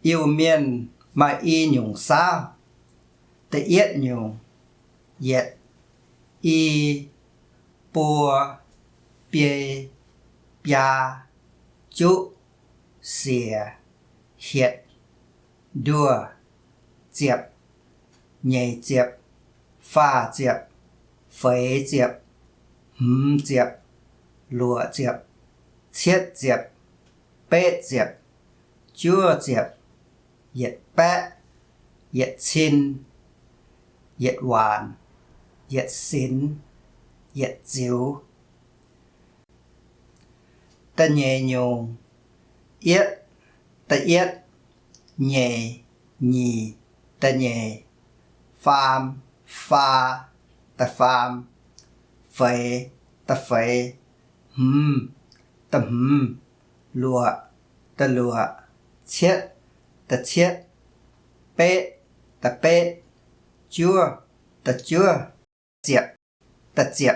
yêu miên mà y nhung sao te yết nhung yết y bùa bia bia chú xìa hiệt đua diệp nhảy diệp pha diệp phế diệp diệp lụa diệp chiết diệp bết diệp chua diệp yết bẽ yết chín yết hoàn yết xin yết diếu ta nhẹ nhung yết ta yết nhẹ nhì ta nhẹ phàm pha ta phàm phế ta phế ta lụa ta lụa chiết ta chiết bết ta bết chua ta chua diệp ta diệp